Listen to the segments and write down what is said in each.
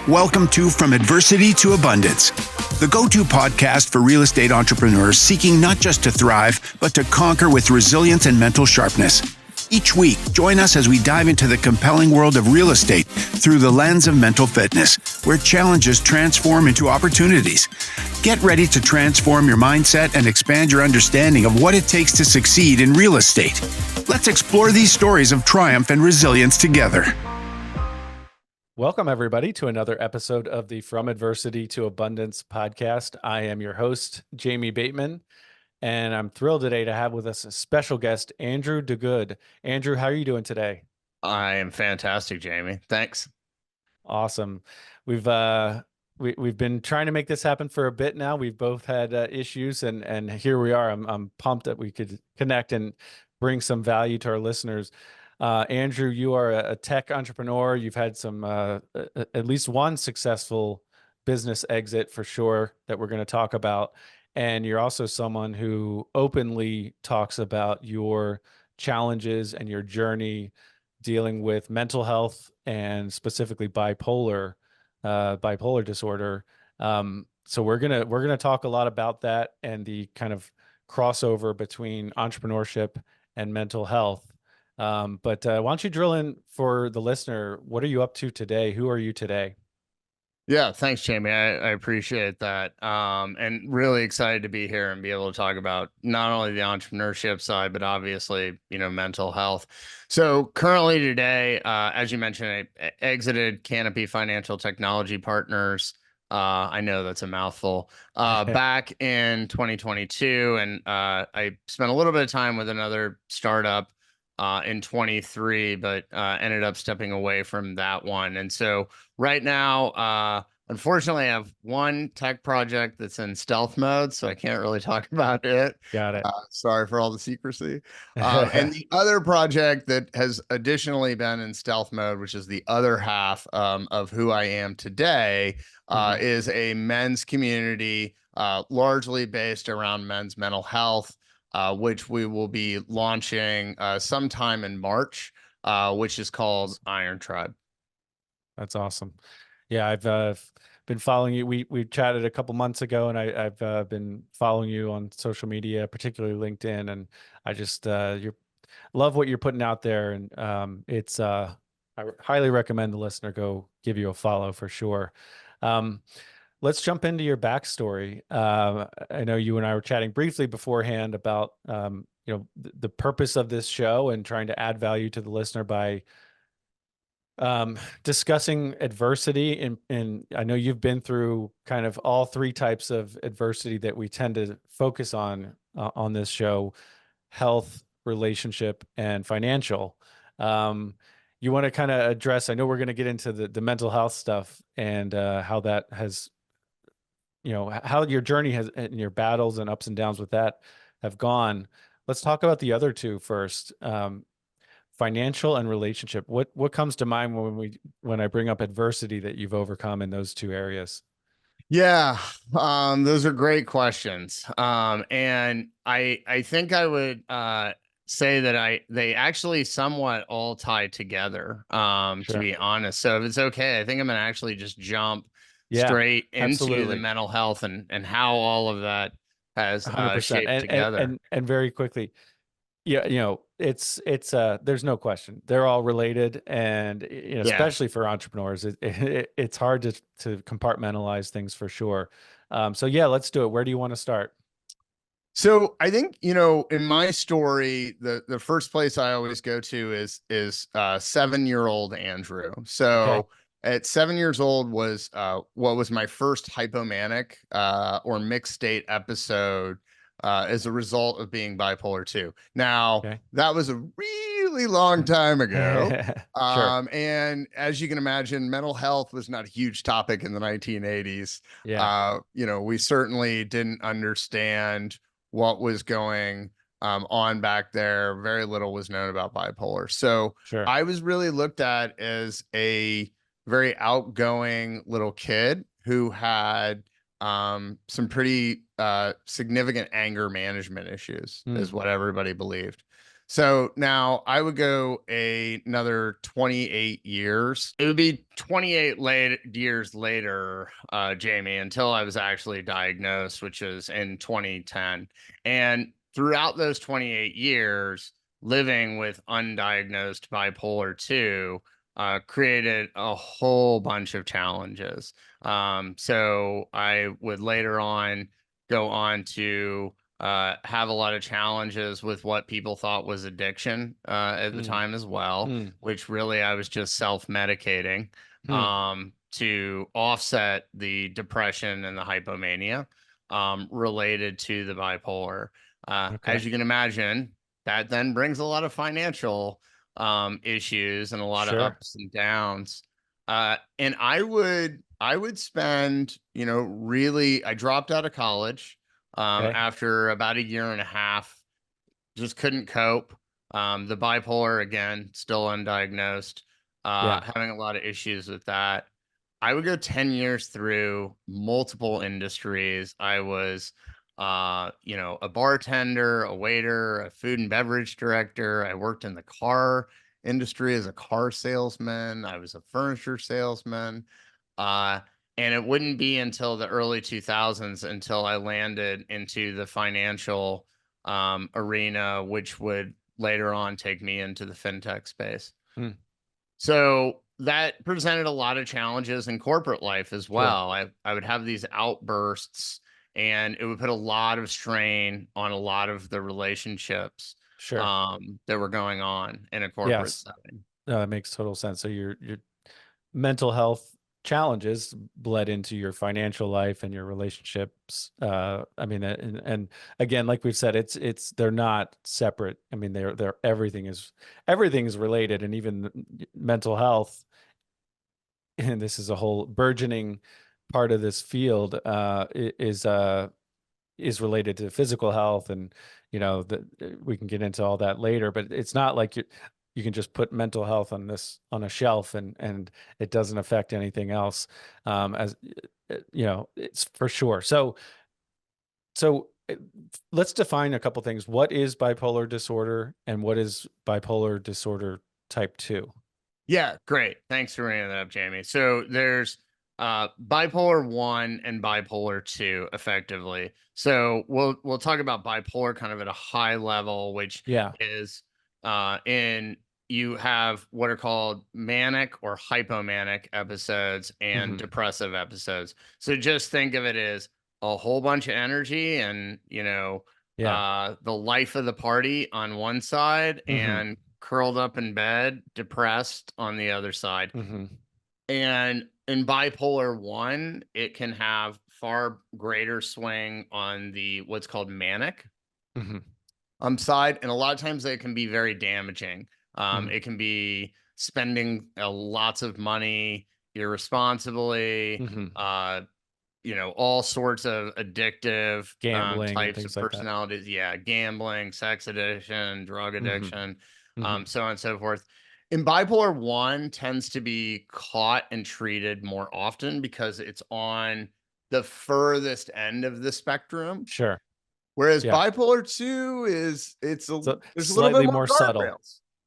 Welcome to From Adversity to Abundance, the go-to podcast for real estate entrepreneurs seeking not just to thrive, but to conquer with resilience and mental sharpness. Each week, join us as we dive into the compelling world of real estate through the lens of mental fitness, where challenges transform into opportunities. Get ready to transform your mindset and expand your understanding of what it takes to succeed in real estate. Let's explore these stories of triumph and resilience together. Welcome, everybody, to another episode of the From Adversity to Abundance podcast. I am your host, Jamie Bateman, and I'm thrilled today to have with us a special guest, Andrew DeGood. Andrew, how are you doing today? I am fantastic, Jamie. Thanks. Awesome. We've been trying to make this happen for a bit now. We've both had issues, and here we are. I'm pumped that we could connect and bring some value to our listeners. Andrew, you are a tech entrepreneur. You've had some, at least one successful business exit for sure that we're going to talk about. And you're also someone who openly talks about your challenges and your journey dealing with mental health and specifically bipolar disorder. So we're gonna talk a lot about that and the kind of crossover between entrepreneurship and mental health. But why don't you drill in for the listener? What are you up to today? Who are you today? Yeah, thanks, Jamie. I appreciate that. And really excited to be here and be able to talk about not only the entrepreneurship side, but obviously, mental health. So currently today, as you mentioned, I exited Canopy Financial Technology Partners. I know that's a mouthful. Back in 2022, and I spent a little bit of time with another startup in 23, but ended up stepping away from that one. And so right now, unfortunately, I have one tech project that's in stealth mode, so I can't really talk about it. Got it. Sorry for all the secrecy. And the other project that has additionally been in stealth mode, which is the other half of who I am today, is a men's community, largely based around men's mental health. Which we will be launching sometime in March, which is called Iron Tribe. That's awesome. Yeah, I've been following you. We chatted a couple months ago, and I've been following you on social media, particularly LinkedIn, and I just love what you're putting out there, and I highly recommend the listener go give you a follow for sure. Let's jump into your backstory. I know you and I were chatting briefly beforehand about the purpose of this show and trying to add value to the listener by discussing adversity. And I know you've been through kind of all three types of adversity that we tend to focus on this show: health, relationship, and financial. You want to kind of address, I know we're going to get into the mental health stuff and how that has, how your journey has and your battles and ups and downs with that have gone. Let's talk about the other two first. Financial and relationship. What comes to mind when I bring up adversity that you've overcome in those two areas? Yeah, those are great questions. And I think I would say that they actually somewhat all tie together, Sure. to be honest. So if it's okay, I think I'm gonna actually just jump Yeah, straight into absolutely. the mental health and how all of that has 100%. shaped together. And very quickly, yeah, it's there's no question they're all related, and especially for entrepreneurs, it's hard to compartmentalize things for sure. So yeah, let's do it. Where do you want to start? So I think, in my story, the first place I always go to is 7-year-old Andrew. So Okay. at 7 years old was what was my first hypomanic or mixed state episode as a result of being bipolar II. Now, that was a really long time ago. Sure. And as you can imagine, mental health was not a huge topic in the 1980s. Yeah. We certainly didn't understand what was going on back there. Very little was known about bipolar. So Sure. I was really looked at as a very outgoing little kid who had some pretty significant anger management issues, is what everybody believed. So now I would go another 28 years. It would be 28 years later, Jamie, until I was actually diagnosed, which was in 2010. And throughout those 28 years, living with undiagnosed bipolar 2 created a whole bunch of challenges. So I would later on go on to have a lot of challenges with what people thought was addiction at the time as well, which really I was just self-medicating to offset the depression and the hypomania related to the bipolar. As you can imagine, that then brings a lot of financial issues and a lot of ups and downs. And I would spend, really, I dropped out of college after about a year and a half, just couldn't cope. The bipolar, again, still undiagnosed, having a lot of issues with that. I would go 10 years through multiple industries. I was, a bartender, a waiter, a food and beverage director. I worked in the car industry as a car salesman. I was a furniture salesman. And it wouldn't be until the early 2000s until I landed into the financial arena, which would later on take me into the fintech space. So that presented a lot of challenges in corporate life as well. I would have these outbursts, and it would put a lot of strain on a lot of the relationships that were going on in a corporate setting. No, that makes total sense. So your mental health challenges bled into your financial life and your relationships. I mean, and again, like we've said, they're not separate. I mean, they're everything is related, and even mental health. And this is a whole burgeoning part of this field is related to physical health, and we can get into all that later. But it's not like you can just put mental health on a shelf and it doesn't affect anything else, it's for sure. So let's define a couple things. What is bipolar disorder, and what is bipolar disorder type 2? Yeah, great. Thanks for bringing that up, Jamie. So there's bipolar 1 and bipolar 2 effectively. So we'll talk about bipolar kind of at a high level, which is you have what are called manic or hypomanic episodes and depressive episodes. So just think of it as a whole bunch of energy and, the life of the party on one side and curled up in bed, depressed on the other side. And in bipolar 1, it can have far greater swing on the what's called manic side. And a lot of times it can be very damaging. It can be spending lots of money irresponsibly, all sorts of addictive gambling types of personalities. Like yeah, gambling, sex addiction, drug addiction, so on and so forth. And bipolar 1 tends to be caught and treated more often because it's on the furthest end of the spectrum. Whereas bipolar 2 there's a little bit more subtle.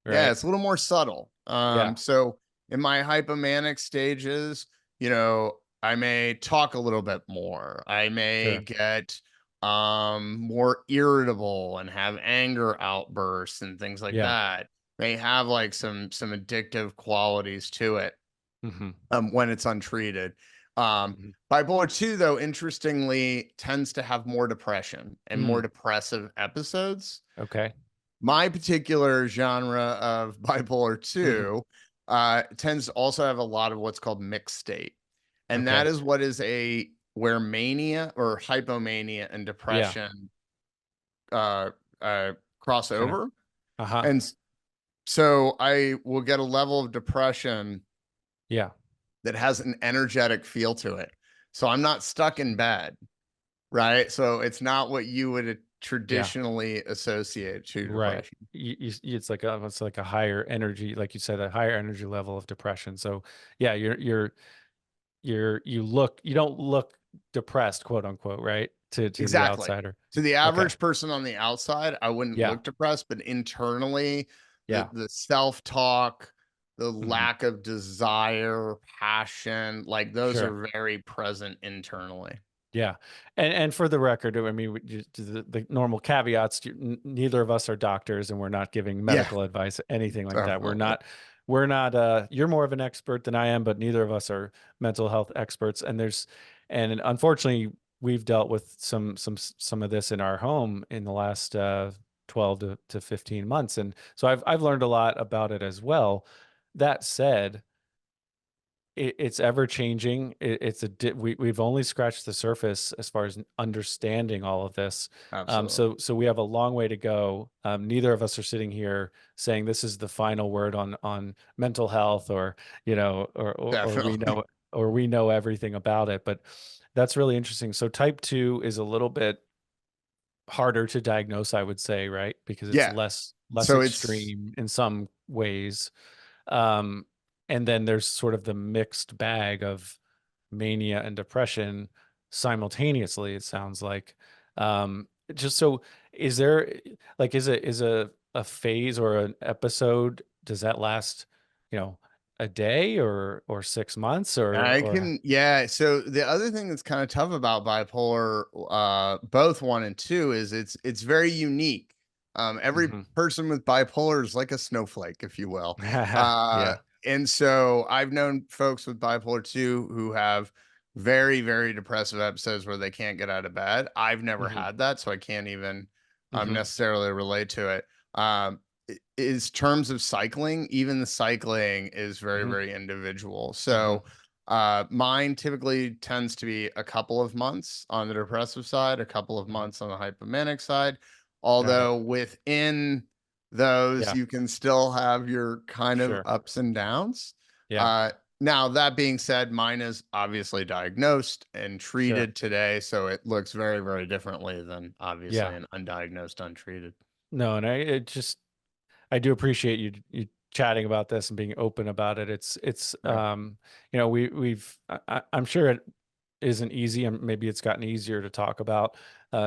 Right? Yeah, it's a little more subtle. So in my hypomanic stages, I may talk a little bit more. I may get more irritable and have anger outbursts and things like that. May have like some addictive qualities to it when it's untreated. Bipolar 2, though, interestingly, tends to have more depression and more depressive episodes. My particular genre of bipolar 2 tends to also have a lot of what's called mixed state. And that is what is where mania or hypomania and depression cross over. And so I will get a level of depression that has an energetic feel to it. So I'm not stuck in bed, right? So it's not what you would traditionally associate to depression. It's like a higher energy, like you said, a higher energy level of depression. So you don't look depressed, quote unquote, right? to the Exactly. outsider. To the Okay. average person on the outside, I wouldn't Yeah. look depressed, but internally, Yeah. the self-talk, the Hmm. lack of desire, passion, like those Sure. are very present internally. Yeah. And for the record, I mean, the normal caveats, neither of us are doctors and we're not giving Yeah, medical advice, anything like that. definitely. We're not, you're more of an expert than I am, but neither of us are mental health experts. And unfortunately, we've dealt with some of this in our home in the last, 12 to 15 months. And so I've learned a lot about it as well. That said, it's ever changing. We've only scratched the surface as far as understanding all of this. Absolutely. So we have a long way to go. Neither of us are sitting here saying this is the final word on mental health, or Definitely. or we know everything about it. But that's really interesting. So type 2 is a little bit harder to diagnose, I would say, right? Because it's Yeah. less So it's extreme in some ways. Um, and then there's sort of the mixed bag of mania and depression simultaneously, it sounds like. Just so, is there like, is a phase or an episode, does that last, you know, a day or 6 months I or can, yeah. So the other thing that's kind of tough about bipolar, both 1 and 2, is it's very unique. Every Mhm. person with bipolar is like a snowflake, if you will. Uh, Yeah. and so I've known folks with bipolar 2 who have very, very depressive episodes where they can't get out of bed. I've never Hmm. had that, so I can't even Hmm. necessarily relate to it. Is terms of cycling, even the cycling is very, Hmm. very individual. Hmm. So mine typically tends to be a couple of months on the depressive side, a couple of Hmm. months on the hypomanic side. Got it. Although within those, Yeah. you can still have your kind of Sure. ups and downs. Yeah. Uh, Now, that being said, mine is obviously diagnosed and Sure. treated today. So it looks very, very differently than obviously Yeah. an undiagnosed, untreated. No, and I do appreciate you chatting about this and being open about it. It's Yeah. I'm sure it isn't easy, and maybe it's gotten easier to talk about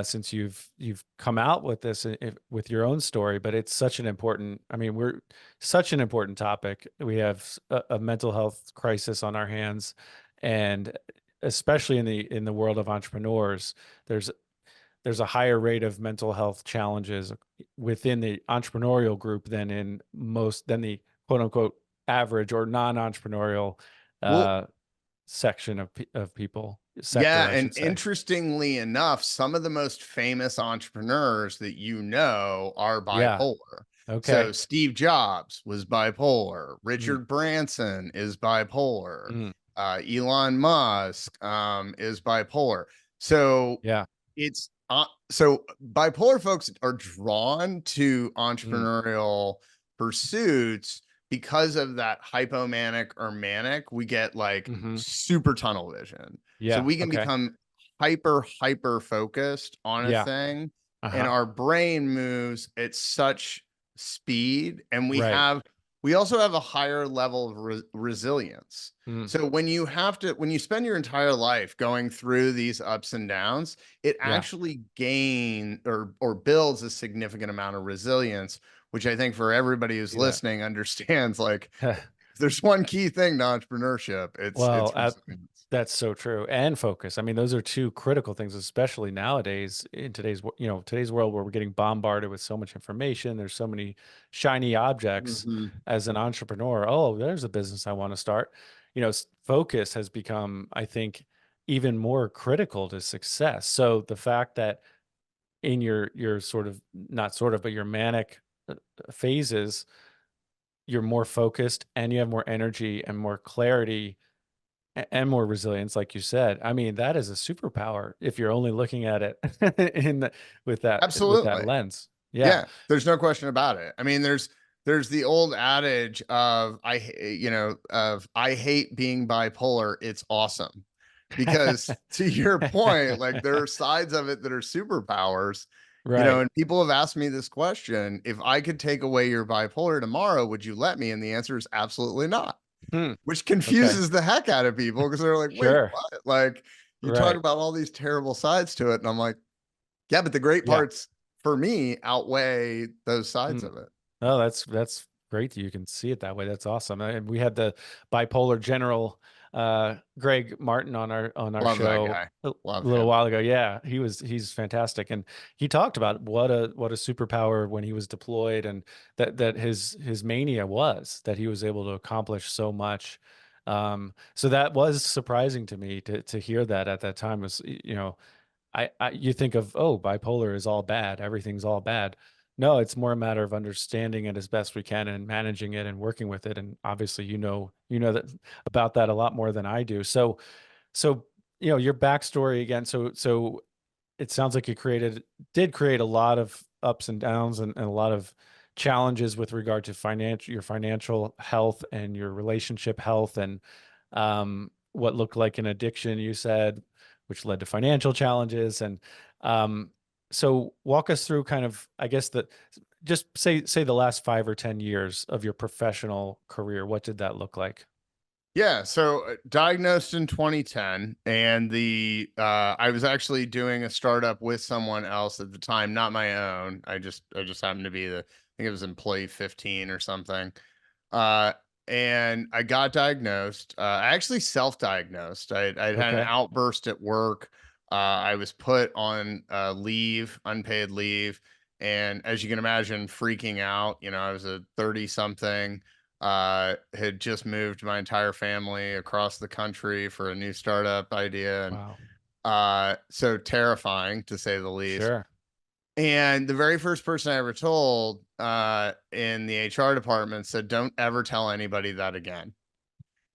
since you've come out with this with your own story. But it's such an important. I mean, we're such an important topic. We have a mental health crisis on our hands, and especially in the world of entrepreneurs, there's there's a higher rate of mental health challenges within the entrepreneurial group than the quote unquote average or non-entrepreneurial Well, uh, section of people yeah, sector, I and should say. interestingly enough, some of the most famous entrepreneurs that you know are Yeah. bipolar. So Okay. Steve Jobs was bipolar. Mm, Richard Branson is bipolar. mm, Elon Musk is bipolar. So yeah. it's so bipolar folks are drawn to Mm, entrepreneurial pursuits because of that hypomanic or manic. We get like hmm. super tunnel vision, so Yeah. we can Okay. become hyper focused on a Yeah. thing, and Uh-huh. our brain moves at such speed, and Right. we also have a higher level of resilience. Mm, So when you spend your entire life going through these ups and downs, it yeah. actually gain or builds a significant amount of resilience, which I think for everybody who's See that. listening understands, like, if there's one key thing to entrepreneurship, Well, it's resilience. that's so true. And focus. I mean, those are two critical things, especially nowadays in today's world where we're getting bombarded with so much information. There's so many shiny objects Mhm. as an entrepreneur. Oh, there's a business I want to start. Focus has become, I think, even more critical to success. So the fact that in your sort of not sort of, but your manic phases, you're more focused and you have more energy and more clarity and more resilience, like you said. I mean, that is a superpower if you're only looking at it with that Absolutely. lens. Yeah. Yeah, there's no question about it. I mean, there's the old adage of I hate being bipolar. It's awesome. Because to your point, like, there are sides of it that are superpowers, Right. and people have asked me this question: if I could take away your bipolar tomorrow, would you let me? And the answer is absolutely not, Hmm. which Okay. confuses the heck out of people because they're like, wait, Sure. what? Like, you talk Right. about all these terrible sides to it. And I'm like, yeah, but the great Yeah. parts for me outweigh those sides Mm. of it. Oh, that's great that you can see it that way. That's awesome. And we had the bipolar general Greg Martin on our Love that show guy. a Love little him. while ago. Yeah, he's fantastic, and he talked about what a superpower when he was deployed, and that his mania was that he was able to accomplish so much. So that was surprising to me to hear that at that time. Was, you know, you think of, oh, bipolar is all bad, everything's all bad. No, it's more a matter of understanding it as best we can and managing it and working with it. And obviously, you know that about that a lot more than I do. So, you know, your backstory again. So it sounds like you did create a lot of ups and downs and a lot of challenges with regard to your financial health and your relationship health, and what looked like an addiction, you said, which led to financial challenges. And um, so walk us through kind of, I guess, just say the last 5 or 10 years of your professional career. What did that look like? Yeah, so diagnosed in 2010, and I was actually doing a startup with someone else at the time, not my own. I just happened to be I think it was employee 15 or something. Uh, and I got diagnosed. I actually self-diagnosed. I'd had an Okay. outburst at work. I was put on leave, unpaid leave, and as you can imagine, freaking out. You know, I was a 30 something, had just moved my entire family across the country for a new startup idea, and Wow. so terrifying to say the least. Sure. And the very first person I ever told in the HR department said, don't ever tell anybody that again.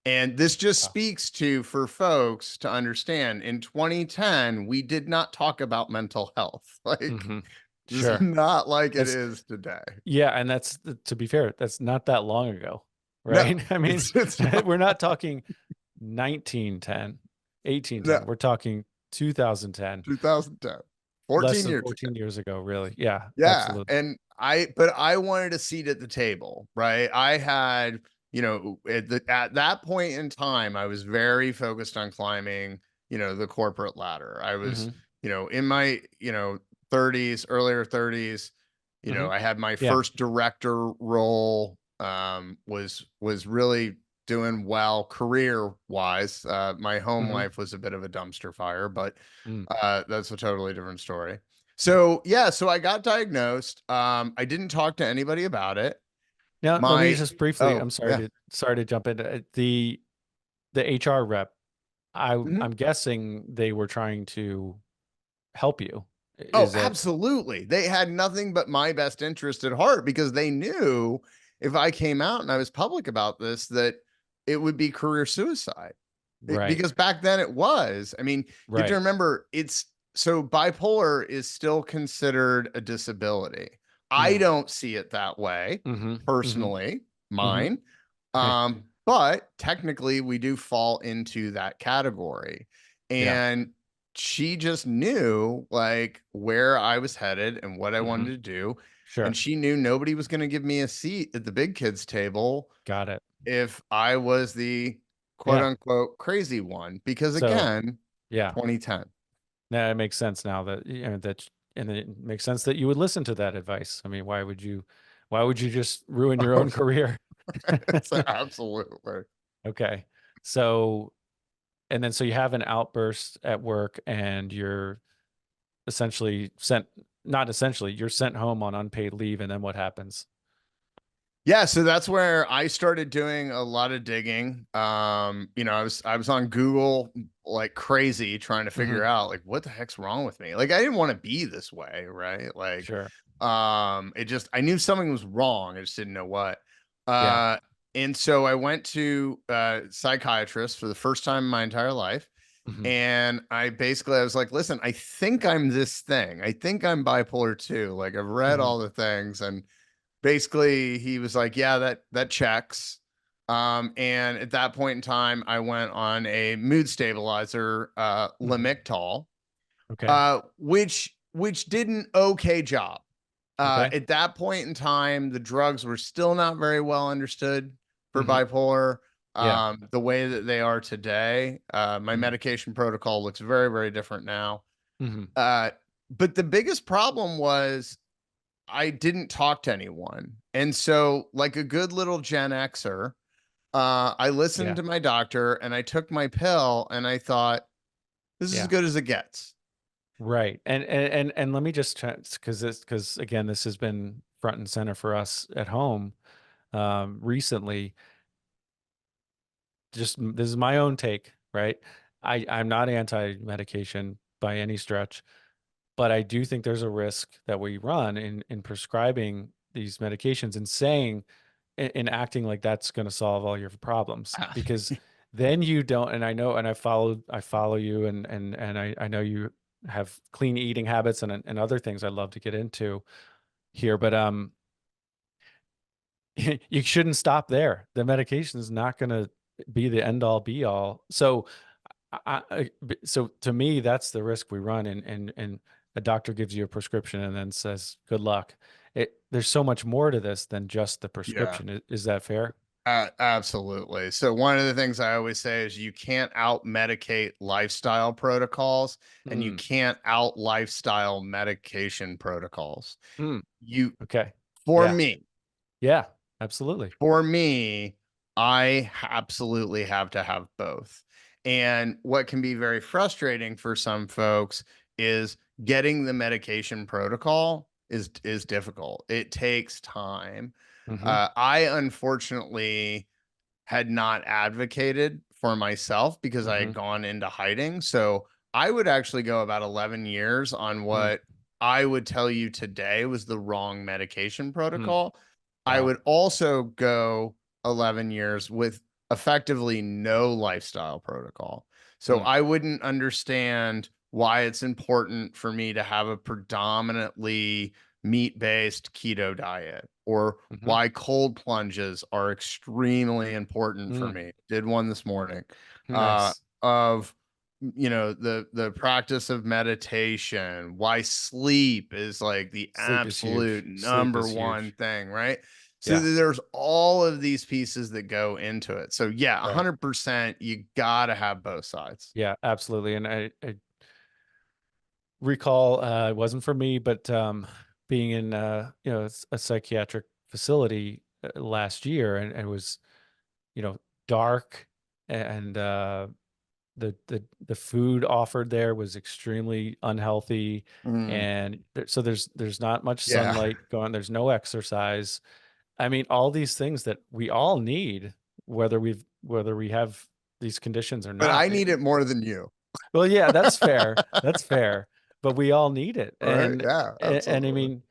And this just Wow. speaks to, for folks to understand, in 2010, we did not talk about mental health. Like, Hmm. this is Sure. not like it That's is today. Yeah, and that's, to be fair, that's not that long ago, No, right? I mean, it's not. we're not talking 1910, 1810. No, We're talking 2010, 2010, less 14 than years ago. 14 years ago, really. Yeah, Yeah. absolutely. And but I wanted a seat at the table, right? I had, at that point in time, I was very focused on climbing, the corporate ladder. I was, Hmm. in my, 30s, earlier 30s, Hmm. I had my Yeah. first director role, was really doing well career wise. My home Hmm. life was a bit of a dumpster fire, but Mm. that's a totally different story. So yeah, so I got diagnosed. I didn't talk to anybody about it. Now, let me My just briefly, Oh I'm yeah. sorry to jump into the HR rep. Mhm. I'm guessing they were trying to help you. Oh, Is that absolutely. They had nothing but my best interest at heart because they knew if I came out and I was public about this, that it would be career suicide. right? Because back then it was. I mean, you have to Right. remember it's so bipolar is still considered a disability. I Mm. don't see it that way Hmm. Hmm. personally, Hmm. mine. But technically we do fall into that category. Yeah. And she just knew like where I was headed and what I wanted Hmm. to do. And Sure. she knew nobody was going to give me a seat at the big kids table Got it. if I was the quote Yeah. unquote crazy one, because So, again, yeah, 2010. now it makes sense now that, and it makes sense that you would listen to that advice. I mean, why would you just ruin your Oh, own career? it's absolutely. Okay. So, and then so you have an outburst at work and you're essentially not essentially, you're sent home on unpaid leave. And then what happens? Yeah, so that's where I started doing a lot of digging. I was on Google like crazy trying to Hmm. figure out like what the heck's wrong with me. Like I didn't want to be this way, right? Like Sure. it just I knew something was wrong. I just didn't know what. Yeah. Uh and so I went to psychiatrist for the first time in my entire life. Hmm. And I was like, listen, I think I'm this thing. I think I'm bipolar 2. Like I've read Hmm. all the things, and basically he was like, yeah, that checks. And at that point in time, I went on a mood stabilizer, Hmm. Lamictal, Okay. which did an okay job. Okay. At that point in time, the drugs were still not very well understood for Hmm. bipolar. Yeah. The way that they are today, my Mhm. medication protocol looks very, very different now. Mhm. But the biggest problem was I didn't talk to anyone. And so, like a good little Gen Xer, I listened Yeah. to my doctor and I took my pill and I thought, this is as Yeah. good as it gets. Right. And let me just try, because again, this has been front and center for us at home recently. This is my own take, right? I'm not anti-medication by any stretch, but I do think there's a risk that we run in prescribing these medications and saying in acting like that's going to solve all your problems, because then you don't. And I know, and I follow you, and I know you have clean eating habits and other things I'd love to get into here, but you shouldn't stop there. The medication is not going to be the end all be all. So so to me, that's the risk we run. And a doctor gives you a prescription and then says, good luck. There's so much more to this than just the Yeah. prescription. Is that fair? Absolutely. So one of the things I always say is you can't out medicate lifestyle protocols and you Mm, can't out lifestyle medication protocols. mm, You, okay. for Yeah. me, Yeah. Absolutely. for me, I absolutely have to have both. And what can be very frustrating for some folks is getting the medication protocol is difficult. It takes time. Hmm. I unfortunately had not advocated for myself because I Hmm. had gone into hiding. So I would actually go about 11 years on Mm, what I would tell you today was the wrong medication mm. protocol. I Wow. would also go 11 years with effectively no lifestyle protocol. So Mm, I wouldn't understand why it's important for me to have a predominantly meat-based keto diet, or hmm. why cold plunges are extremely important for Mm, me. Did one this morning. Uh, nice. of the practice of meditation, why sleep is like the Sleep is huge. absolute Sleep number is one huge. thing, right? So Yeah. there's all of these pieces that go into it. So yeah, Right. 100% you gotta have both sides. Yeah, absolutely. And I recall it wasn't for me, but being in a psychiatric facility last year, and it was dark, and the food offered there was extremely unhealthy, Mm, and so there's not much yeah. sunlight going. There's no exercise. I mean, all these things that we all need, whether we have these conditions or But I not. need it more than you. Well, yeah, that's fair. That's fair. But we all need it. Right? And Yeah, and I absolutely. mean,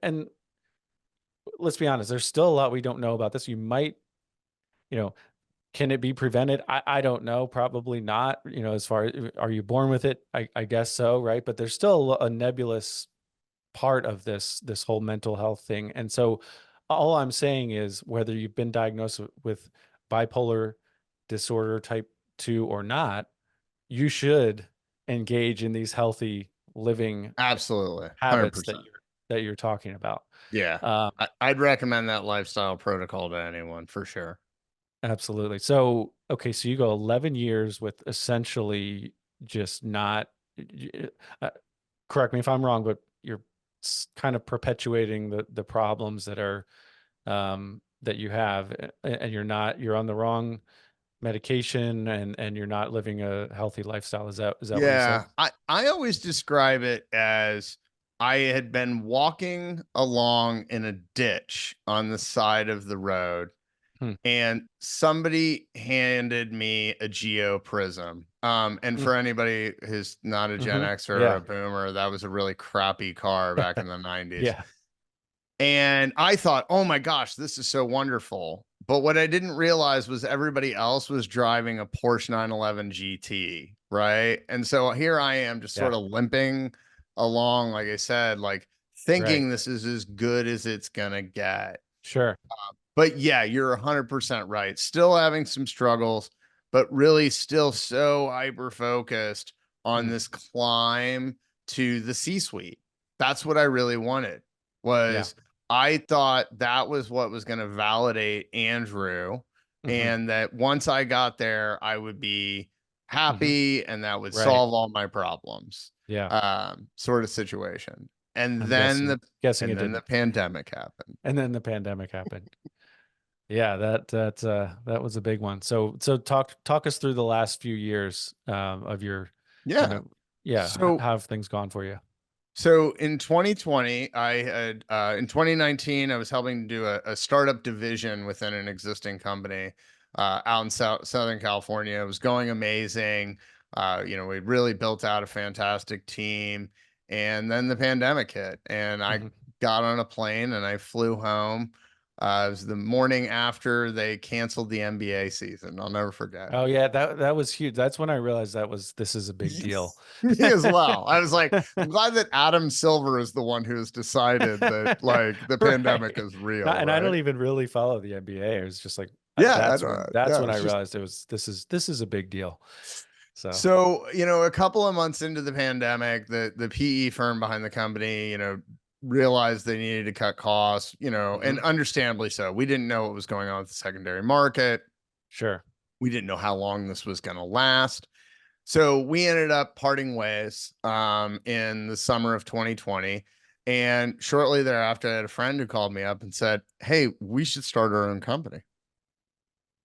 and let's be honest, there's still a lot we don't know about this. You might, you know, can it be prevented? I don't know, probably not. As far as, are you born with it? I guess so, right? But there's still a nebulous part of this whole mental health thing. And so all I'm saying is, whether you've been diagnosed with bipolar disorder type 2 or not, you should engage in these healthy living Absolutely. habits 100%. that you're talking about. Yeah. Um, I'd recommend that lifestyle protocol to anyone for sure. Absolutely. So, okay, so you go 11 years with essentially just not, uh, correct me if I'm wrong, but you're kind of perpetuating the problems that you have, and you're on the wrong medication, and you're not living a healthy lifestyle. Is that what you said? Yeah, I always describe it as I had been walking along in a ditch on the side of the road, Hmm. and somebody handed me a Geo Prism. And Hmm. for anybody who's not a Gen Hmm. Xer or a Yeah. boomer, that was a really crappy car back in the 90s. Yeah. And I thought, oh my gosh, this is so wonderful. But what I didn't realize was everybody else was driving a Porsche 911 GT, right? And so here I am just Yeah. sort of limping along, like I said, like Right. thinking this is as good as it's gonna get. Sure. But yeah, you're 100% right. Still having some struggles, but really still so hyper focused on Hmm. this climb to the C-suite. That's what I really wanted. Yeah. Was I thought that was what was going to validate Andrew and that once I got there, I would be Mhm. happy and that would Right. solve all my problems, Yeah. sort of situation. And I'm then guessing it the didn't. pandemic happened. And then the pandemic happened. Yeah, that was a big one. So talk us through the last few years of your, you Yeah. know, yeah, So how have things gone for you? So in 2020, I had in 2019, I was helping to do a startup division within an existing company out in Southern California. It was going amazing. We really built out a fantastic team, and then the pandemic hit, and I Mhm. got on a plane and I flew home. It was the morning after they canceled the NBA season. I'll never forget. Oh yeah, that was huge. That's when I realized this is a big deal. Yes, me as well. I was like, I'm glad that Adam Silver is the one who has decided that like the pandemic Right. is real, And I right? don't even really follow the NBA. It was just like Yeah, I don't, that's yeah, when I it's just realized this is a big deal. So, so, a couple of months into the pandemic, the PE firm behind the company, realized they needed to cut costs, and mhm, understandably so. We didn't know what was going on with the secondary market. sure. We didn't know how long this was going to last. So we ended up parting ways in the summer of 2020. And shortly thereafter, I had a friend who called me up and said, "Hey, we should start our own company."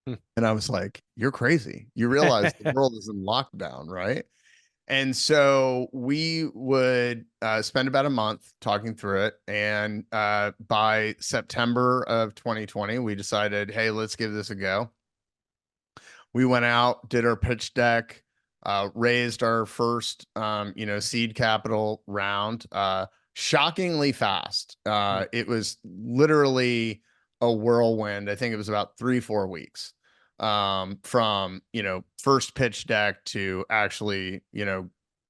Hmm. And I was like, "You're crazy. You realize the world is in lockdown, right?" And so we would spend about a month talking through it. And by September of 2020, we decided, hey, let's give this a go. We went out, did our pitch deck, raised our first, seed capital round, shockingly fast. Hmm. It was literally a whirlwind. I think it was about 3-4 weeks from, first pitch deck to actually,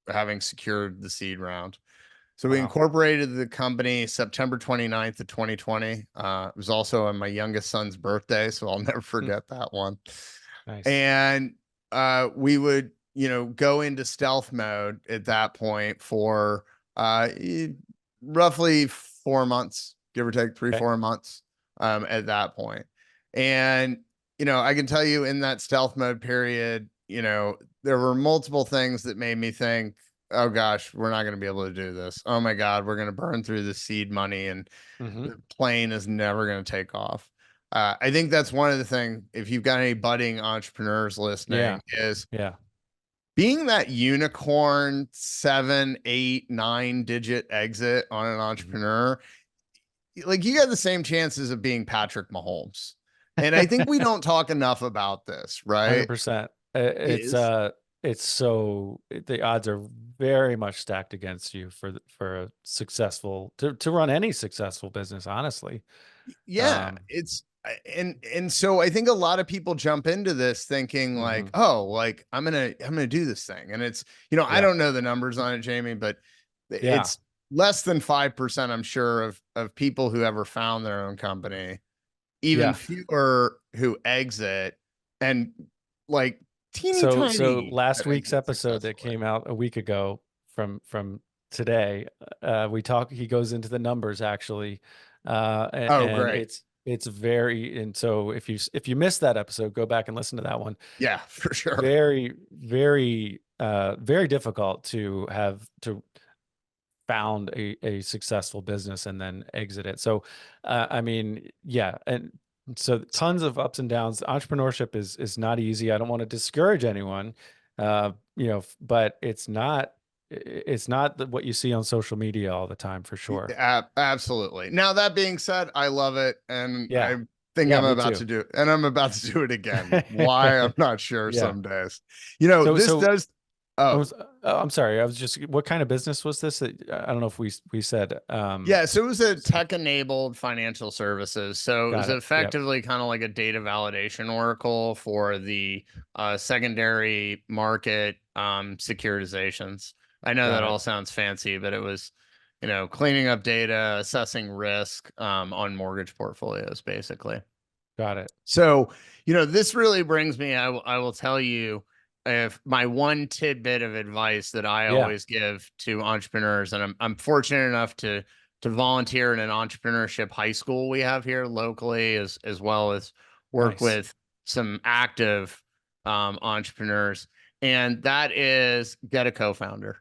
having secured the seed round. So we Wow. incorporated the company September 29th of 2020. It was also on my youngest son's birthday, so I'll never Hmm. forget that one. Nice. And we would, go into stealth mode at that point for roughly 4 months, give or take three, Okay. 4 months at that point. And, I can tell you in that stealth mode period, there were multiple things that made me think, oh gosh, we're not going to be able to do this. Oh my God, we're going to burn through the seed money and Hmm. the plane is never going to take off. I think that's one of the things, if you've got any budding entrepreneurs Yeah. listening, is Yeah. being that unicorn 7, 8, 9 digit exit on an Mhm. entrepreneur. Like you got the same chances of being Patrick Mahomes. And I think we don't talk enough about this, right? 100%. Is It's so the odds are very much stacked against you for a successful to run any successful business, honestly. Yeah, Um, it's and so I think a lot of people jump into this thinking like, mhm. oh, like I'm gonna do this thing. And it's, I Yeah. don't know the numbers on it, Jamie, but Yeah. it's less than 5%, I'm sure, of people who ever found their own company, even Yeah. fewer who exit, and like teeny So tiny last that week's exit episode that successfully. came out a week ago from today, he goes into the numbers actually. Oh, And great. it's very, and so if you missed that episode, go back and listen to that one. Yeah, for sure. Very, very, very difficult to have to found a successful business and then exit it. So, I mean, yeah, and so tons of ups and downs. Entrepreneurship is not easy. I don't want to discourage anyone, but it's not what you see on social media all the time for sure. Absolutely. Now that being said, I love it, and Yeah, I think yeah, I'm me about too. to do it, and I'm about to do it again. Why? I'm not sure. Yeah. Some days, So this so does. Oh, I'm sorry. I was just, what kind of business was this? I don't know if we said. yeah. So it was a tech-enabled financial services. So it was Got it. Yep. effectively kind of like a data validation oracle for the secondary market securitizations. I know Got that it. all sounds fancy, but it was, cleaning up data, assessing risk on mortgage portfolios, basically. Got it. So, this really brings me, I will tell you, if my one tidbit of advice that I Yeah. always give to entrepreneurs, and I'm fortunate enough to volunteer in an entrepreneurship high school we have here locally, as well as work Nice. with some active entrepreneurs, and that is get a co-founder.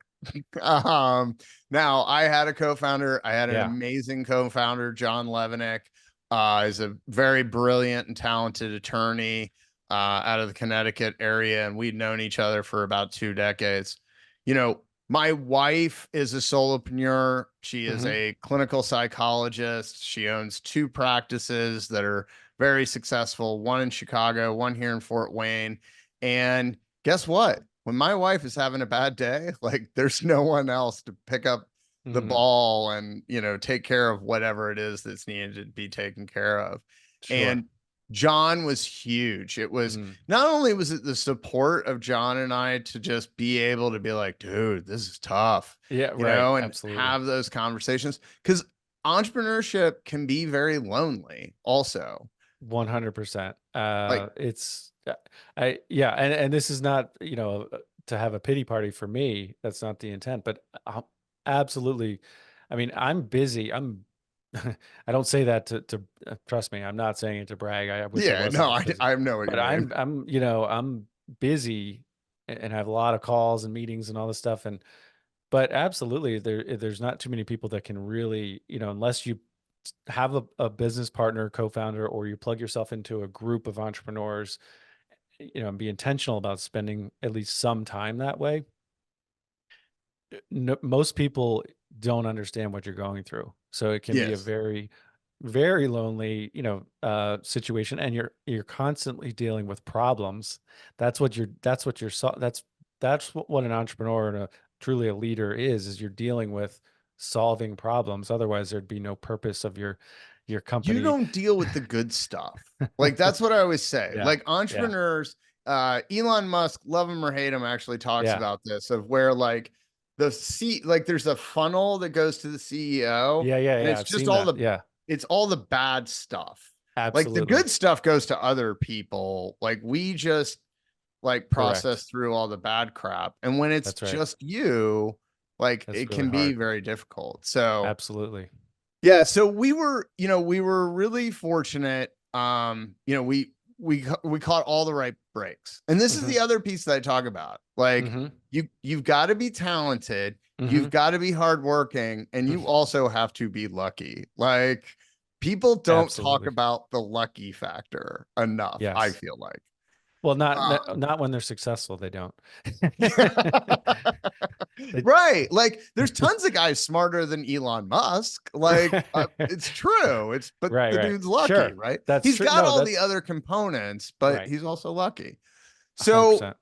Now I had a co-founder. I had an amazing co-founder, John Levenick. Is a very brilliant and talented attorney out of the Connecticut area, and we'd known each other for about 2 decades. You know, my wife is a solopreneur. She is a clinical psychologist. She owns 2 practices that are very successful, one in Chicago, one here in Fort Wayne. And guess what? When my wife is having a bad day, like there's no one else to pick up the ball and, you know, take care of whatever it is that's needed to be taken care of. Sure. And John was huge. It was not only was it the support of John and I to just be able to be like, dude, this is tough. Yeah, you right. know, and Absolutely. have those conversations, because entrepreneurship can be very lonely also. 100%. Like, It's, and this is not, you know, to have a pity party for me. That's not the intent, but absolutely. I mean, I'm busy. I don't say that to trust me. I'm not saying it to brag. I wish I yeah, wasn't no, that busy. I know what But you mean. I'm, you know, I'm busy and have a lot of calls and meetings and all this stuff. But absolutely, there's not too many people that can really, you know, unless you have a business partner, co-founder, or you plug yourself into a group of entrepreneurs, you know, and be intentional about spending at least some time that way. No, most people don't understand what you're going through. So it can be a Yes. very, very lonely, you know, situation. And you're constantly dealing with problems. That's what that's what an entrepreneur and truly a leader is you're dealing with solving problems. Otherwise there'd be no purpose of your You company. don't deal with the good stuff. Like, that's what I always say. Yeah. Like, entrepreneurs, Elon Musk, love him or hate him, actually talks Yeah. about this, of where like like there's a funnel that goes to the CEO, Yeah. and it's I've just seen all that. the Yeah, it's all the bad stuff. Like, the absolutely. good stuff goes to other people. Like, we just like process Correct. through all the bad crap. And when it's That's right. just you, like, That's it really can be hard. very difficult. So Absolutely. yeah, so we were, you know, we were really fortunate. You know, we caught all the right breaks. And this is Hmm. the other piece that I talk about. Like, Hmm. you've got to be talented, Hmm. you've got to be hardworking, and you also have to be lucky. Like, people don't talk Absolutely. about the lucky factor enough, I Yes. feel like. Well, Uh, not when they're successful, they don't. They- right. Like, there's tons of guys smarter than Elon Musk. Like, it's true. But Right, the right. dude's lucky, Sure. right? That's He's true. got No, all the that's other components, but right. he's also lucky. So, 100%.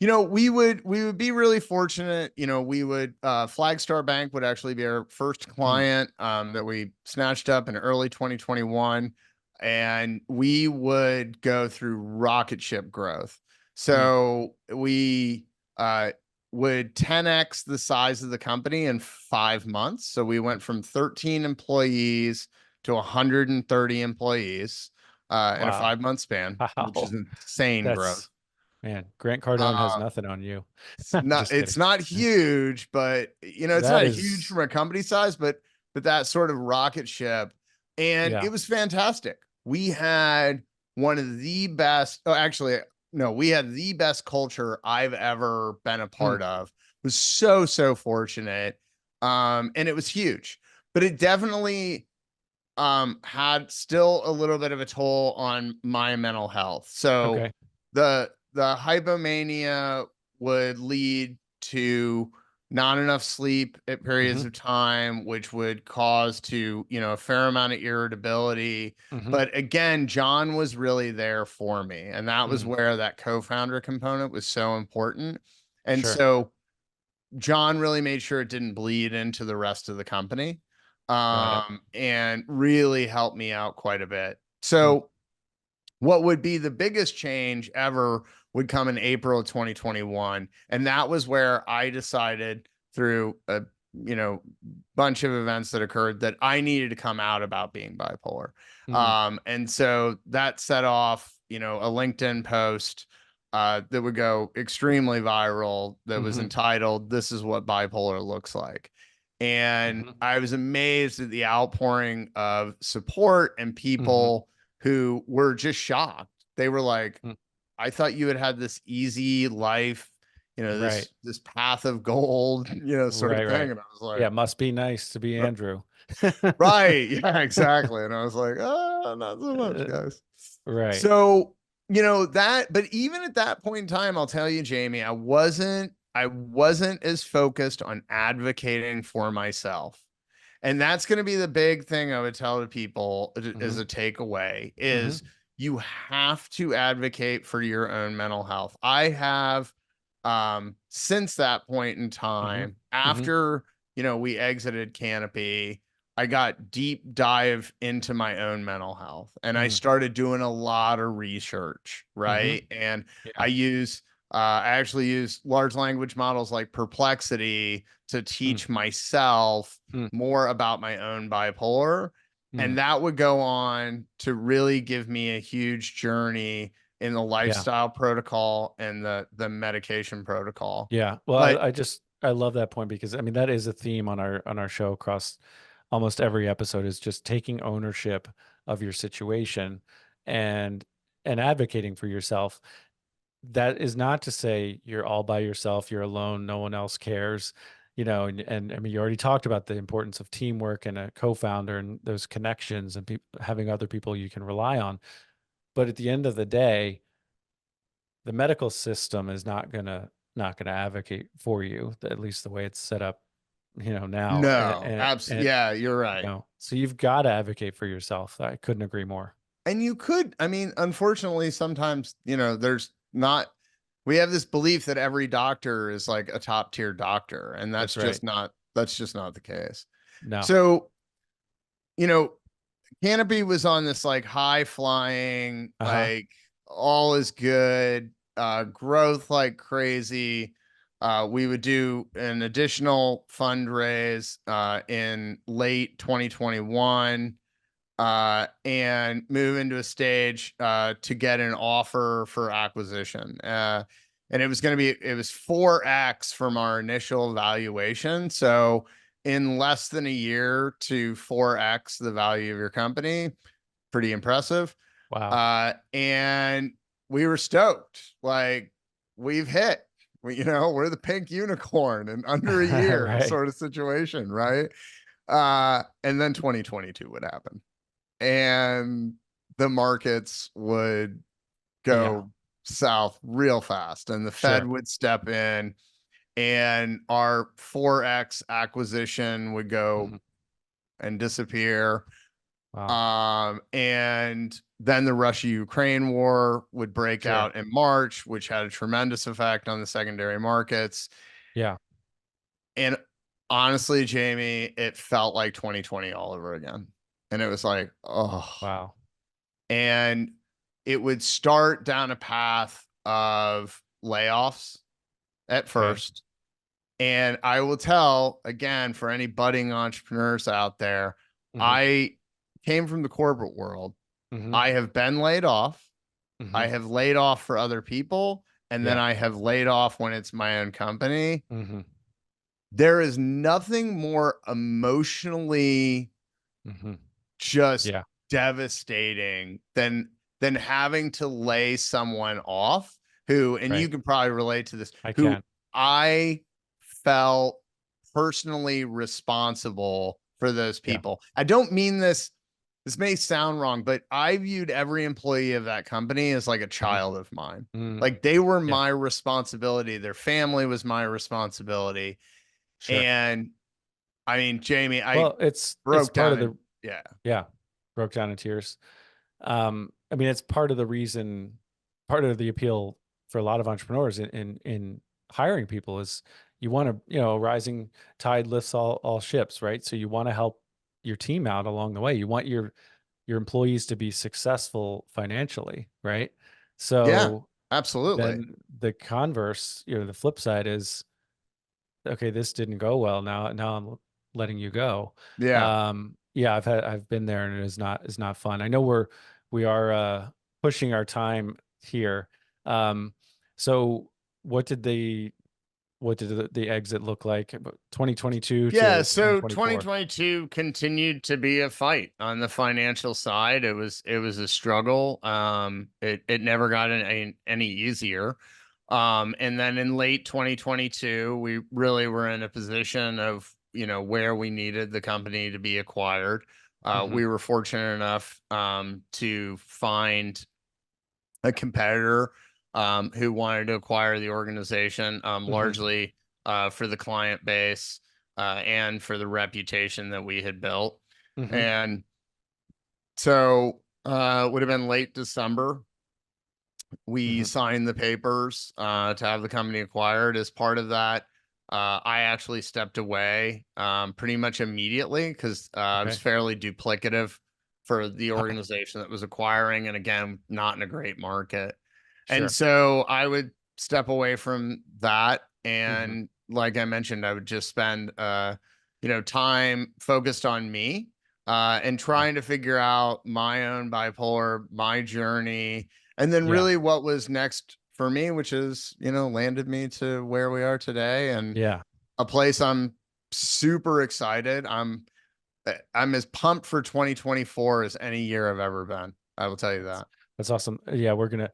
you know, we would be really fortunate. You know, we would Flagstar Bank would actually be our first Mm. client that we snatched up in early 2021, and we would go through rocket ship growth. Mm. So we would 10x the size of the company in 5 months. So we went from 13 employees to 130 employees in a Wow. 5 month span, which is Wow. insane growth. That's, man, Grant Cardone has Uh, nothing on you. it's I'm not just kidding. it's not huge, but you know, it's That not huge is, from a company size, but that sort of rocket ship. And yeah. it was fantastic. We had one of the best, oh, actually, no, we had the best culture I've ever been a Mm. part of. It was so fortunate. And it was huge, but it definitely had still a little bit of a toll on my mental health. So Okay. the hypomania would lead to not enough sleep at periods Hmm. of time, which would cause to, you know, a fair amount of irritability. Hmm. But again, John was really there for me. And that was Mm. where that co-founder component was so important. And Sure. so John really made sure it didn't bleed into the rest of the company, Got it. and really helped me out quite a bit. Mm. So what would be the biggest change ever would come in April of 2021. And that was where I decided, through a, you know, bunch of events that occurred, that I needed to come out about being bipolar. Mm. And so that set off, you know, a LinkedIn post that would go extremely viral that was Hmm. entitled, "This is what bipolar looks like." And Hmm. I was amazed at the outpouring of support and Hmm. people who were just shocked They were like, Mm. I thought you had this easy life, Right. this path of gold, sort of Right. thing. Right. And I was like, Yeah. Must be nice to be Andrew. right. Yeah, exactly. And I was like, oh, not so much, Uh, guys. right. So, but even at that point in time, I'll tell you, Jamie, I wasn't as focused on advocating for myself. And that's going to be the big thing I would tell to people as Hmm. a takeaway Hmm. is you have to advocate for your own mental health. I have, since that point in Hmm. time, Hmm. after, we exited Canopy, I got deep dive into my own mental health and I Hmm. started doing a lot of research, Hmm. right? And Yeah. I actually use large language models like Perplexity to Mm. teach myself Mm. more about my own bipolar. Mm. And that would go on to really give me a huge journey in the Yeah. lifestyle protocol and the medication protocol. Yeah. Well, But I love that point because I mean that is a theme on our show across almost every episode is just taking ownership of your situation and advocating for yourself. That is not to say you're all by yourself, you're alone, no one else cares, and I mean you already talked about the importance of teamwork and a co-founder and those connections and having other people you can rely on. But at the end of the day, the medical system is not gonna advocate for you, at least the way it's set up, now. no, absolutely. Yeah, you're right. So you've got to advocate for yourself. I couldn't agree more. And I mean, unfortunately, sometimes, there's not, we have this belief that every doctor is like a top tier doctor, and That's right. that's just not the case. No. So, you know, Canopy was on this like high flying, Uh-huh. like all is good, growth like crazy. We would do an additional fundraise in late 2021 and move into a stage to get an offer for acquisition. And it was 4x from our initial valuation. So in less than a year to 4x the value of your company, pretty impressive. Wow. And we were stoked. Like we've hit, we're the pink unicorn in under a year Right. sort of situation. Right. And then 2022 would happen and the markets would Yeah. go south real fast and the Fed Sure. would step in and our 4x acquisition would go Mhm. and disappear. Wow. And then the Russia-Ukraine war would break Sure. out in March, which had a tremendous effect on the secondary markets. Yeah. And honestly, Jamie, it felt like 2020 all over again. And it was like, oh, Wow. and it would start down a path of layoffs at Okay. first. And I will tell again for any budding entrepreneurs out there, Hmm. I came from the corporate world. Hmm. I have been laid off. Hmm. I have laid off for other people. And then Yeah. I have laid off when it's my own company. Hmm. There is nothing more emotionally Hmm. just Yeah. devastating than having to lay someone off who, and you Right. can probably relate to this, I who can. I felt personally responsible for those Yeah. people. I don't mean this may sound wrong, but I viewed every employee of that company as like a Hmm. child of mine. Hmm. Like they were Yeah. my responsibility. Their family was my responsibility. Sure. And I mean, Jamie, I Well, it's broke part down of and the yeah. yeah, broke down in tears. I mean, it's part of the reason, part of the appeal for a lot of entrepreneurs in hiring people is you want to, rising tide lifts all ships, right? So you want to help your team out along the way. You want your employees to be successful financially, right? Yeah, So absolutely. then the converse, the flip side is, okay, this didn't go well. Now I'm letting you go. Yeah. Yeah, I've been there and it is not fun. I know we are pushing our time here. So what did the what did the exit look like? 2022 Yeah, to so 2024. 2022 continued to be a fight on the financial side. It was a struggle. It never got any easier. And then in late 2022, we really were in a position of, where we needed the company to be acquired. Mhm. We were fortunate enough to find a competitor who wanted to acquire the organization, Mhm. largely for the client base and for the reputation that we had built. Mhm. And so it would have been late December. We Mhm. signed the papers to have the company acquired. As part of that, I actually stepped away pretty much immediately because it was Okay. fairly duplicative for the Uh, organization that was acquiring, and again, not in a great market. And sure. so I would step away from that, Mhm. and like I mentioned, I would just spend time focused on me and Yeah. trying to figure out my own bipolar, my journey, and then Yeah. really what was next for me, which is, landed me to where we are today and Yeah. a place I'm super excited. I'm as pumped for 2024 as any year I've ever been. I will tell you That's that. that's awesome. Yeah, we're gonna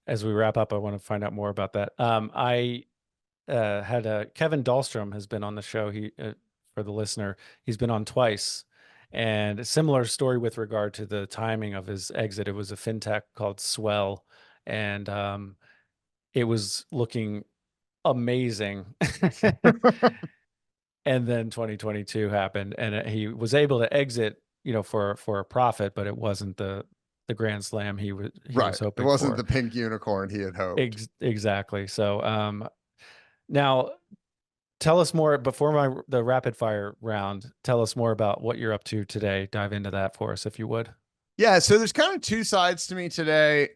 as we wrap up, I want to find out more about that. I had Kevin Dahlstrom has been on the show. He for the listener, he's been on twice, and a similar story with regard to the timing of his exit. It was a fintech called Swell, and it was looking amazing. And then 2022 happened, and he was able to exit, for a profit, but it wasn't the grand slam he was Right. It hoping wasn't for. the pink unicorn he had hoped. Exactly. So now tell us more before the rapid fire round. Tell us more about what you're up to today. Dive into that for us, if you would. Yeah, so there's kind of two sides to me today.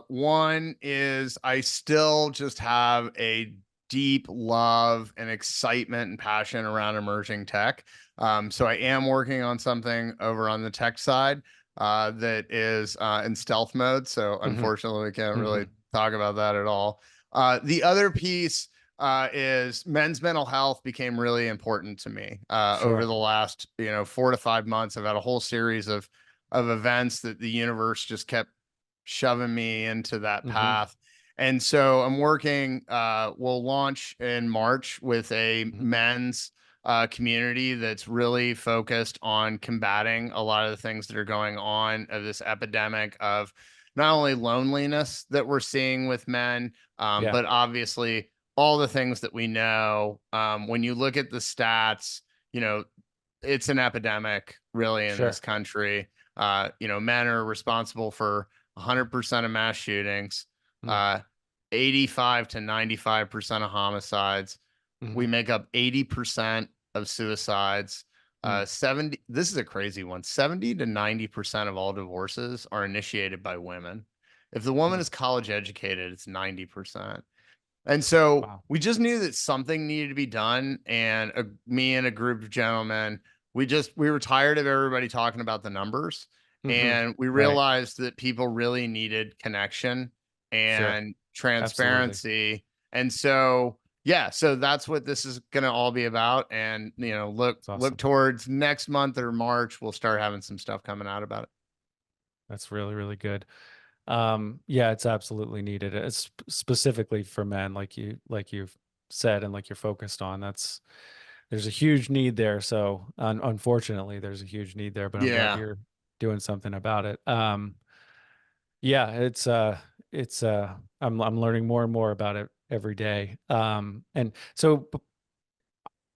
One is I still just have a deep love and excitement and passion around emerging tech. So I am working on something over on the tech side that is in stealth mode. So Hmm. unfortunately, we can't Hmm. really talk about that at all. The other piece is men's mental health became really important to me over Sure. the last 4 to 5 months. I've had a whole series of events that the universe just kept shoving me into that Hmm. path. And so I'm working, we'll launch in March with a Hmm. men's community that's really focused on combating a lot of the things that are going on of this epidemic of not only loneliness that we're seeing with men, Yeah. but obviously all the things that we know. When you look at the stats, you know, it's an epidemic really in this Sure. country. Men are responsible for 100% of mass shootings, Mm. uh, 85 to 95% of homicides. Hmm. We make up 80% of suicides. Mm. 70, this is a crazy one. 70 to 90% of all divorces are initiated by women. If the woman Mm. is college educated, it's 90%. And so Wow. we just knew that something needed to be done. And me and a group of gentlemen, we were tired of everybody talking about the numbers. Hmm. And we Right. realized that people really needed connection Sure. and Absolutely. transparency. And so, yeah, so that's what this is going to all be about. And, It's look awesome. towards next month or March, we'll start having some stuff coming out about it. That's really, really good. Yeah, it's absolutely needed. It's specifically for men, like you've said, and like you're focused on. There's a huge need there. So unfortunately, there's a huge need there, but I'm glad Yeah. you're doing something about it. Yeah, I'm learning more and more about it every day. And so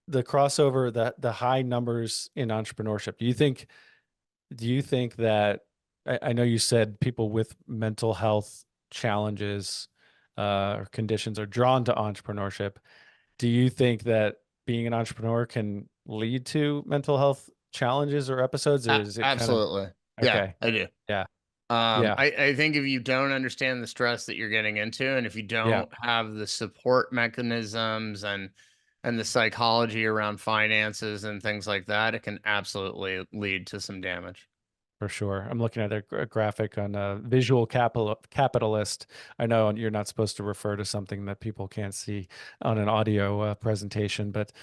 the crossover, the high numbers in entrepreneurship, do you think that I know you said people with mental health challenges or conditions are drawn to entrepreneurship. Do you think that being an entrepreneur can lead to mental health challenges or episodes, or is it kind of Absolutely. Yeah, okay? I do. Yeah, yeah, I think if you don't understand the stress that you're getting into, and if you yeah, don't have the support mechanisms and the psychology around finances and things like that, it can absolutely lead to some damage. For sure. I'm looking at a graphic on a visual capitalist. I know you're not supposed to refer to something that people can't see on an audio presentation, but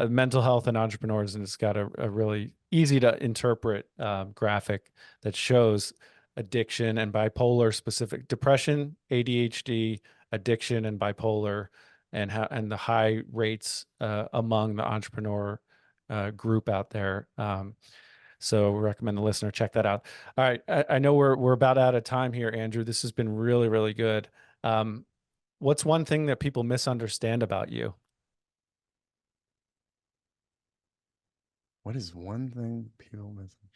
mental health and entrepreneurs, and it's got a really easy to interpret graphic that shows addiction and bipolar specific depression, ADHD, addiction and bipolar, and how and the high rates among the entrepreneur group out there. So recommend the listener check that out. All right, I know we're about out of time here, Andrew. This has been really, really good. What's one thing that people misunderstand about you? What is one thing people misunderstand?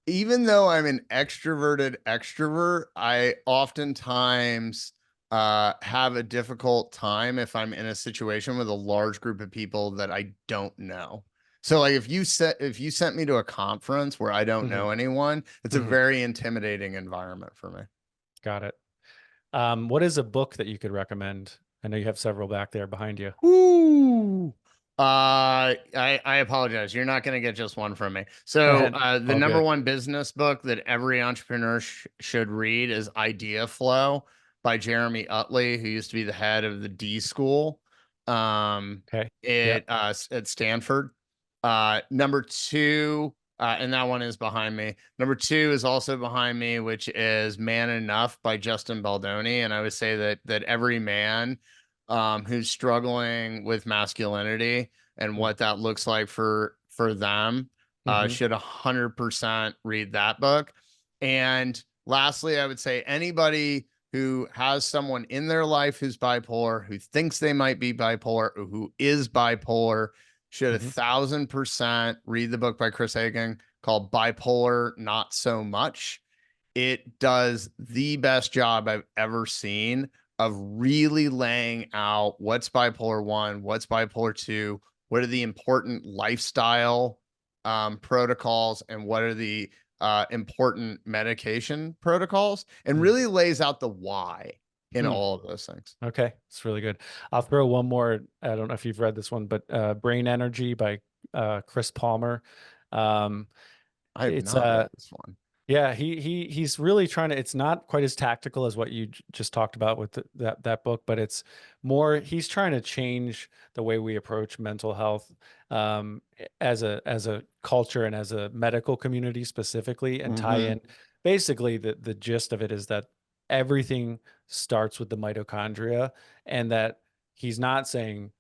Even though I'm an extroverted extrovert, I oftentimes have a difficult time if I'm in a situation with a large group of people that I don't know. So like if you sent me to a conference where I don't know anyone, it's a very intimidating environment for me. Got it. What is a book that you could recommend? I know you have several back there behind you. Ooh. I apologize. You're not going to get just one from me. So, the All number good. one business book that every entrepreneur should read is Idea Flow by Jeremy Utley, who used to be the head of the D School, Okay. Yeah. at Stanford. Number two, and that one is behind me. Number two is also behind me, which is Man Enough by Justin Baldoni. And I would say that every man who's struggling with masculinity and what that looks like for them should 100% read that book. And lastly, I would say anybody who has someone in their life who's bipolar, who thinks they might be bipolar, or who is bipolar, should 1,000% read the book by Chris Hagen called Bipolar Not So Much. It does the best job I've ever seen of really laying out what's bipolar 1, what's bipolar 2, what are the important lifestyle protocols, and what are the important medication protocols, and really lays out the why in all of those things. Okay, it's really good. I'll throw one more. I don't know if you've read this one, but Brain Energy by Chris Palmer. I have It's not read this one. Yeah, he's really trying to. It's not quite as tactical as what you just talked about with that book, but it's more. He's trying to change the way we approach mental health as a culture and as a medical community specifically, and tie in. Basically, the gist of it is that everything starts with the mitochondria, and that he's not saying.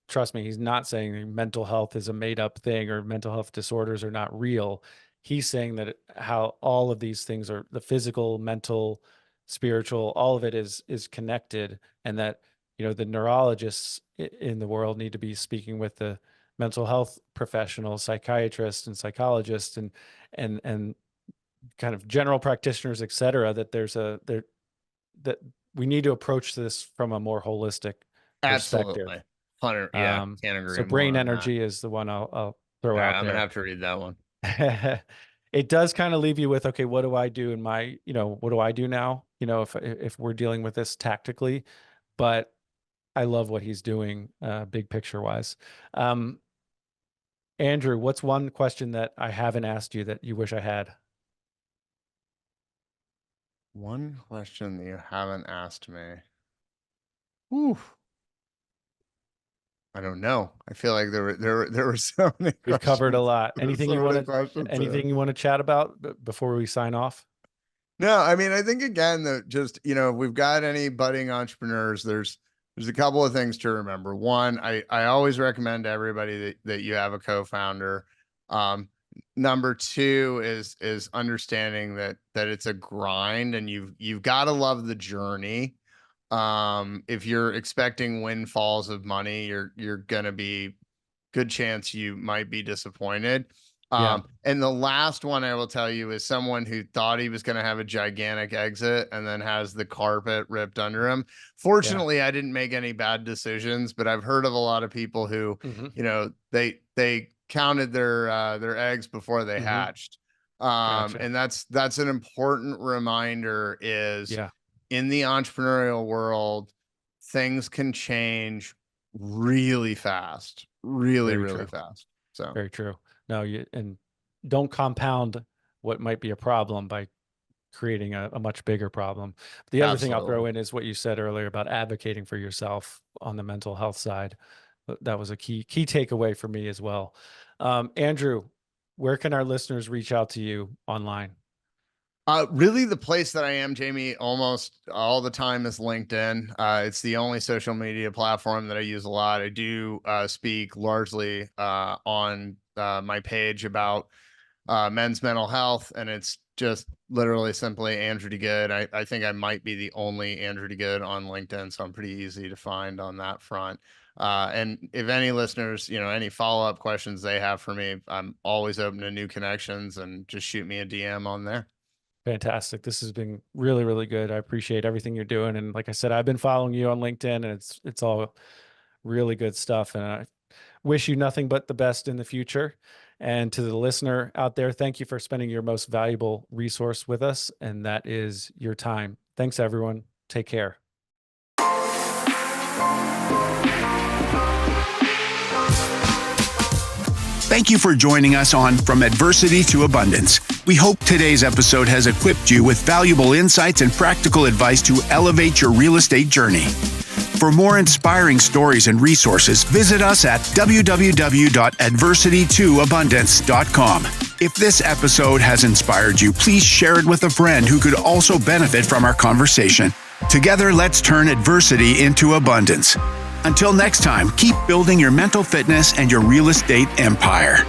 Trust me, he's not saying mental health is a made up thing or mental health disorders are not real. He's saying that how all of these things are the physical, mental, spiritual, all of it is connected, and that the neurologists in the world need to be speaking with the mental health professionals, psychiatrists and psychologists, and kind of general practitioners, et cetera. That that we need to approach this from a more holistic perspective. Absolutely. 100, yeah, can't agree So more Brain on that. Energy is the one I'll throw All right, out I'm there. gonna have to read that one. It does kind of leave you with, okay, what do I do in my, what do I do now? If we're dealing with this tactically, but I love what he's doing, big picture wise. Andrew, what's one question that I haven't asked you that you wish I had? One question that you haven't asked me. Whew. I don't know. I feel like there were so many. We've covered a lot. Anything you want to chat about before we sign off? No, I mean, I think again that just, if we've got any budding entrepreneurs, there's a couple of things to remember. One, I always recommend to everybody that you have a co-founder. Number two is understanding that it's a grind, and you've got to love the journey. If you're expecting windfalls of money, you're gonna be good chance you might be disappointed. And the last one I will tell you is someone who thought he was going to have a gigantic exit and then has the carpet ripped under him. Fortunately, I didn't make any bad decisions, but I've heard of a lot of people who, they counted their eggs before they hatched. Gotcha. And that's an important reminder is in the entrepreneurial world, things can change really fast, really fast. So very true. No, and don't compound what might be a problem by creating a much bigger problem. The other thing I'll throw in is what you said earlier about advocating for yourself on the mental health side. That was a key takeaway for me as well. Andrew, where can our listeners reach out to you online? Really the place that I am, Jamie, almost all the time is LinkedIn. It's the only social media platform that I use a lot. I do speak largely on my page about men's mental health, and it's just literally simply Andrew DeGood. I think I might be the only Andrew DeGood on LinkedIn, so I'm pretty easy to find on that front. And if any listeners, any follow-up questions they have for me, I'm always open to new connections, and just shoot me a DM on there. Fantastic. This has been really, really good. I appreciate everything you're doing. And like I said, I've been following you on LinkedIn, and it's all really good stuff. And I wish you nothing but the best in the future. And to the listener out there, thank you for spending your most valuable resource with us, and that is your time. Thanks, everyone. Take care. Thank you for joining us on From Adversity to Abundance. We hope today's episode has equipped you with valuable insights and practical advice to elevate your real estate journey. For more inspiring stories and resources, visit us at www.adversitytoabundance.com. If this episode has inspired you, please share it with a friend who could also benefit from our conversation. Together, let's turn adversity into abundance. Until next time, keep building your mental fitness and your real estate empire.